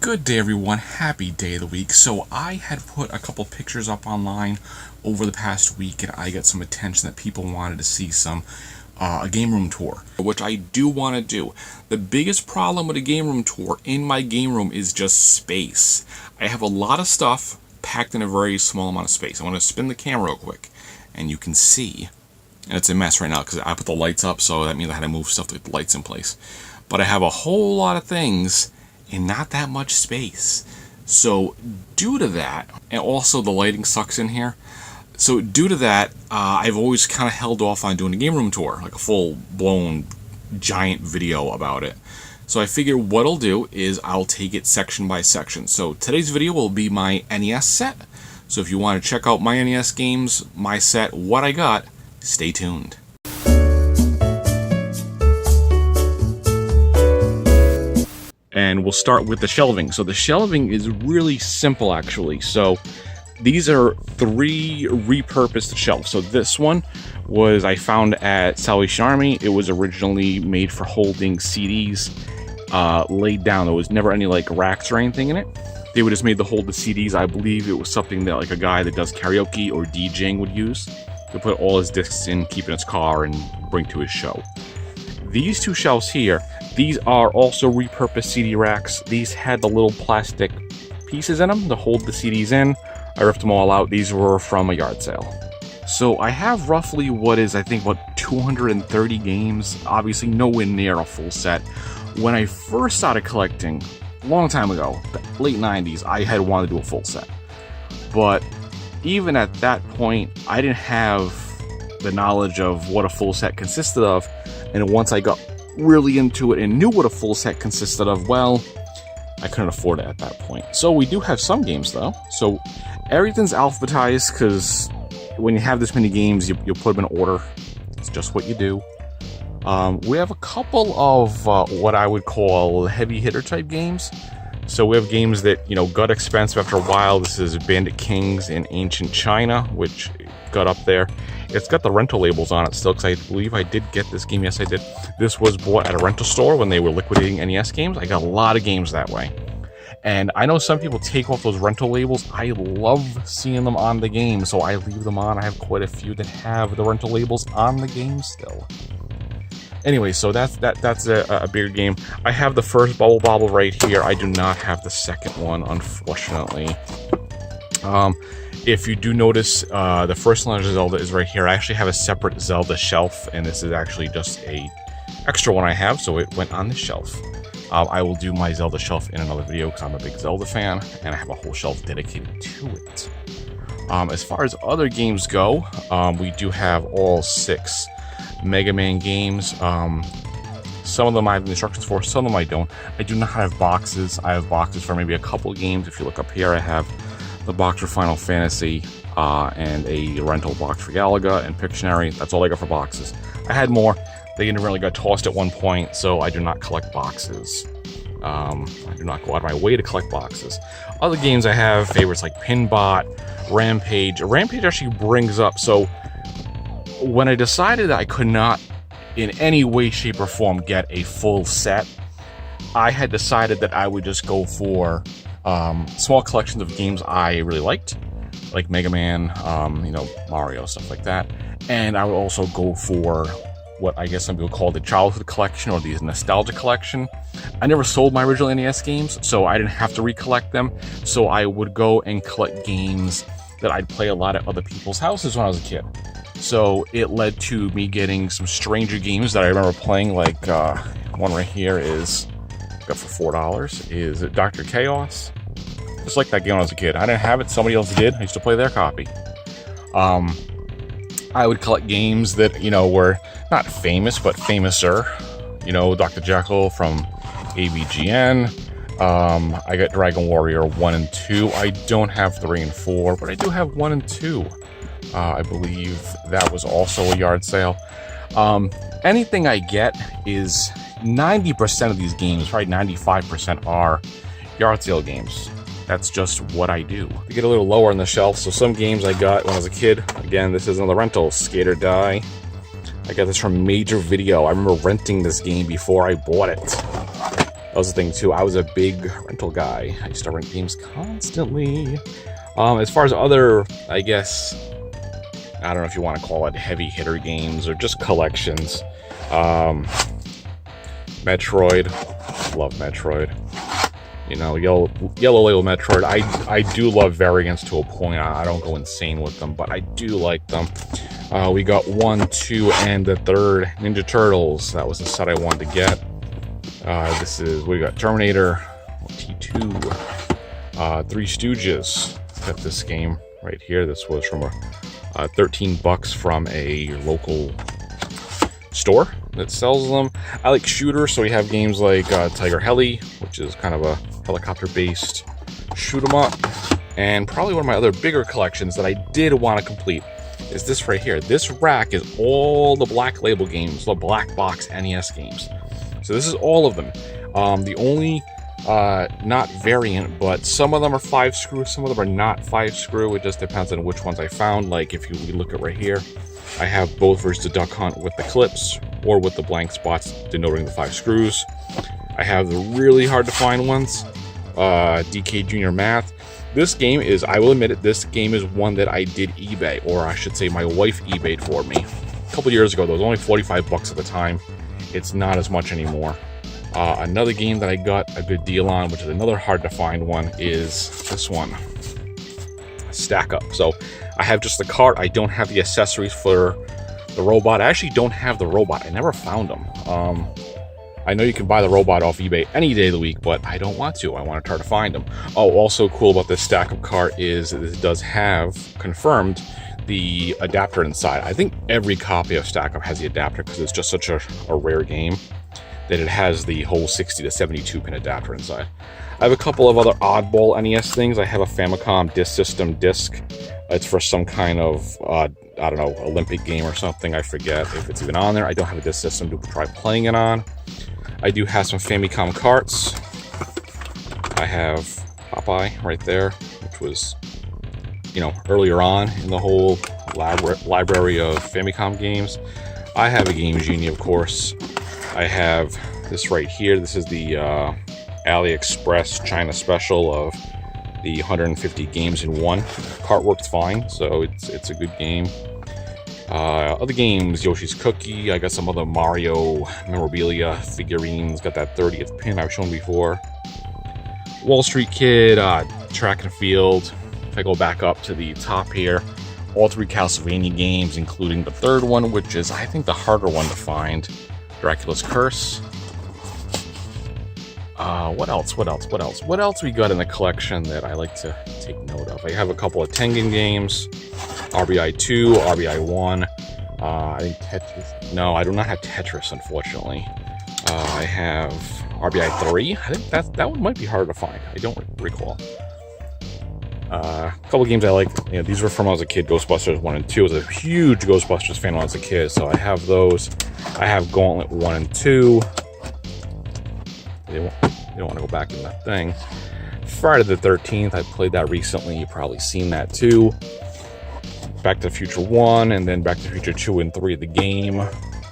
Good day, everyone. Happy day of the week. So I had put a couple pictures up online over the past week, and I got some attention that people wanted to see a game room tour, which I do want to do. The biggest problem with a game room tour in my game room is just space. I have a lot of stuff packed in a very small amount of space. I want to spin the camera real quick, and you can see, and it's a mess right now because I put the lights up, so that means I had to move stuff to get the lights in place. But I have a whole lot of things and not that much space. So due to that, and also the lighting sucks in here, so due to that, I've always kind of held off on doing a game room tour, like a full-blown giant video about it. So I figure what I'll do is I'll take it section by section. So today's video will be my NES set. So if you want to check out my NES games, my set, what I got, stay tuned. And we'll start with the shelving. So the shelving is really simple, actually. So these are 3 repurposed shelves. So this one was I found at Salvation Army. It was originally made for holding CDs laid down. There was never any like racks or anything in it. They were just made to hold the CDs. I believe it was something that like a guy that does karaoke or DJing would use to put all his discs in, keep in his car, and bring to his show. These 2 shelves here, these are also repurposed CD racks. These had the little plastic pieces in them to hold the CDs in. I ripped them all out. These were from a yard sale. So I have roughly what is, I think, about 230 games. Obviously nowhere near a full set. When I first started collecting, a long time ago, late 90s, I had wanted to do a full set. But even at that point, I didn't have the knowledge of what a full set consisted of. And once I got really into it and knew what a full set consisted of, well, I couldn't afford it at that point. So we do have some games though. So everything's alphabetized because when you have this many games, you put them in order. It's just what you do. We have a couple of what I would call heavy hitter type games. So we have games that, got expensive after a while. This is Bandit Kings in Ancient China, which got up there. It's got the rental labels on it still, because I believe I did get this game. Yes, I did. This was bought at a rental store when they were liquidating NES games. I got a lot of games that way. And I know some people take off those rental labels. I love seeing them on the game, so I leave them on. I have quite a few that have the rental labels on the game still. Anyway, so that's a bigger game. I have the first Bubble Bobble right here. I do not have the second one, unfortunately. If you do notice, the first Legend of Zelda is right here. I actually have a separate Zelda shelf, and this is actually just a extra one I have, so it went on the shelf. I will do my Zelda shelf in another video because I'm a big Zelda fan, and I have a whole shelf dedicated to it. As far as other games go, we do have all 6 Mega Man games. Some of them I have instructions for, some of them I don't. I do not have boxes. I have boxes for maybe a couple games. If you look up here, I have the box for Final Fantasy, and a rental box for Galaga and Pictionary. That's all I got for boxes. I had more. They didn't really got tossed at one point, so I do not collect boxes. I do not go out of my way to collect boxes. Other games I have favorites like Pinbot, Rampage. Rampage actually brings up, so when I decided that I could not in any way, shape, or form get a full set, I had decided that I would just go for small collections of games I really liked, like Mega Man, Mario, stuff like that. And I would also go for what I guess some people call the childhood collection or the nostalgia collection. I never sold my original NES games, so I didn't have to recollect them. So I would go and collect games that I'd play a lot at other people's houses when I was a kid. So it led to me getting some stranger games that I remember playing, like one right here is, got for $4, is Dr. Chaos. Just like that game when I was a kid. I didn't have it, somebody else did. I used to play their copy. I would collect games that, were not famous, but famouser. Dr. Jekyll from AVGN. I got Dragon Warrior 1 and 2. I don't have 3 and 4, but I do have 1 and 2. I believe that was also a yard sale. Anything I get is 90% of these games, probably 95%, are yard sale games. That's just what I do. They get a little lower on the shelf, so some games I got when I was a kid. Again, this is another rental, Skate or Die. I got this from Major Video. I remember renting this game before I bought it. That was the thing too. I was a big rental guy. I used to rent games constantly. As far as other, I guess, I don't know if you want to call it heavy hitter games or just collections. Metroid, love Metroid. You know, Yellow Label Metroid. I do love variants to a point. I don't go insane with them, but I do like them. We got 1, 2, and the third Ninja Turtles. That was the set I wanted to get. We got Terminator, T2, Three Stooges. Got this game right here. This was from $13 from a local store that sells them. I like shooters, so we have games like Tiger Heli, which is kind of a helicopter-based shoot 'em up. And probably one of my other bigger collections that I did want to complete is this right here. This rack is all the Black Label games, the Black Box NES games. So this is all of them. The only not variant, but some of them are 5-screw, some of them are not 5-screw. It just depends on which ones I found. Like if you look at right here, I have both versions of Duck Hunt with the clips or with the blank spots denoting the 5 screws. I have the really hard to find ones, DK Junior Math. This game is, I will admit it, this game is one that I did eBay, or I should say my wife eBayed for me. A couple years ago, though, it was only $45 at the time. It's not as much anymore. Another game that I got a good deal on, which is another hard to find one, is this one, Stack Up. So I have just the cart. I don't have the accessories for the robot. I actually don't have the robot. I never found them. I know you can buy the robot off eBay any day of the week, but I don't want to. I want to try to find them. Oh, also cool about this Stack Up cart is it does have confirmed the adapter inside. I think every copy of Stack Up has the adapter because it's just such a rare game that it has the whole 60 to 72 pin adapter inside. I have a couple of other oddball NES things. I have a Famicom Disk System disc. It's for some kind of, I don't know, Olympic game or something. I forget if it's even on there. I don't have a disc system to try playing it on. I do have some Famicom carts. I have Popeye right there, which was, you know, earlier on in the whole library of Famicom games. I have a Game Genie, of course. I have this right here. This is the AliExpress China special of the 150 games in one. Cart works fine, so it's a good game. Other games, Yoshi's Cookie. I got some other Mario memorabilia figurines. Got that 30th pin I've shown before. Wall Street Kid, Track and Field. If I go back up to the top here, all 3 Castlevania games, including the third one, which is, I think, the harder one to find. Dracula's Curse. What else we got in the collection that I like to take note of? I have a couple of Tengen games. RBI 2, RBI 1. I think Tetris. No, I do not have Tetris, unfortunately. I have RBI 3. I think that one might be hard to find. I don't recall. A couple games I like. You know, these were from when I was a kid. Ghostbusters 1 and 2. I was a huge Ghostbusters fan when I was a kid, so I have those. I have Gauntlet 1 and 2. You don't want to go back in that thing. Friday the 13th. I played that recently. You've probably seen that too. Back to the Future 1 and then Back to the Future 2 and 3, the game.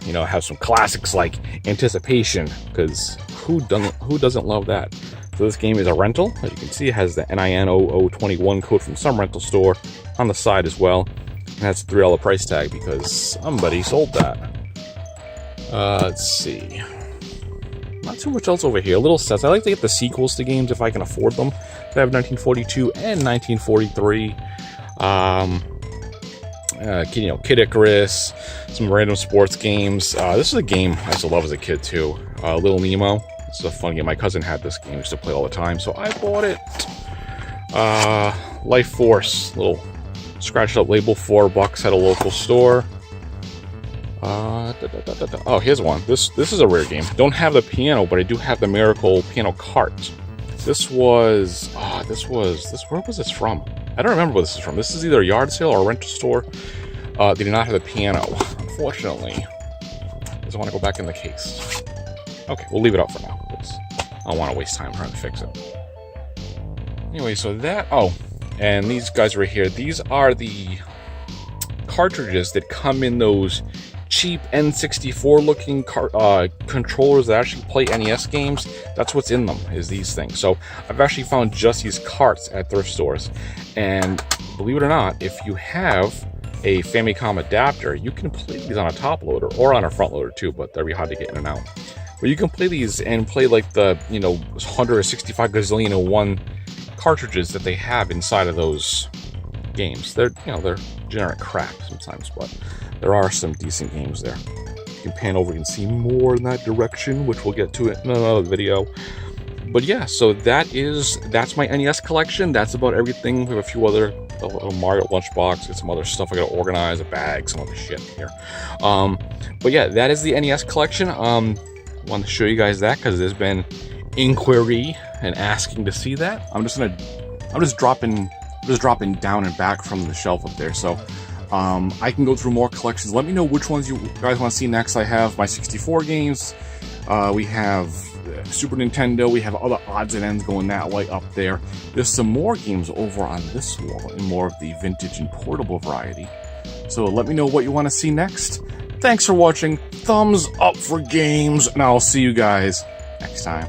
You know, have some classics like Anticipation, because who doesn't love that? So this game is a rental. As you can see, it has the NIN 0021 code from some rental store on the side as well. It has a $3 price tag because somebody sold that. Let's see. Not too much else over here. Little sets. I like to get the sequels to games if I can afford them. So I have 1942 and 1943. Kid Icarus, some random sports games. This is a game I used to love as a kid too. Little Nemo. This is a fun game. My cousin had this game. He used to play all the time, so I bought it. Life Force, little scratched up label, $4 at a local store. Oh, here's one. This is a rare game. Don't have the piano, but I do have the Miracle piano cart. Where was this from? I don't remember where this is from. This is either a yard sale or a rental store. They do not have the piano, unfortunately. Doesn't want to go back in the case. Okay, we'll leave it up for now, because I don't want to waste time trying to fix it. Anyway, so that... Oh, and these guys right here, these are the cartridges that come in those cheap N64 looking controllers that actually play NES games. That's what's in them, is these things. So I've actually found just these carts at thrift stores, and believe it or not, if you have a Famicom adapter, you can play these on a top loader or on a front loader too, but they're really hard to get in and out. But you can play these and play like the 165 gazillion and one cartridges that they have inside of those games. They're they're generic crap sometimes, but there are some decent games there. You can pan over and see more in that direction, which we'll get to it in another video. But yeah, so that's my NES collection. That's about everything. We have a few other, a little Mario lunchbox, get some other stuff I gotta organize, a bag, some other shit here. But yeah, that is the NES collection. Want to show you guys that because there's been inquiry and asking to see that. I'm just dropping down and back from the shelf up there, so I can go through more collections. Let me know which ones you guys want to see next. I have my 64 games. We have Super Nintendo. We have other odds and ends going that way up there. There's some more games over on this wall in more of the vintage and portable variety. So let me know what you want to see next. Thanks for watching. Thumbs up for games, and I'll see you guys next time.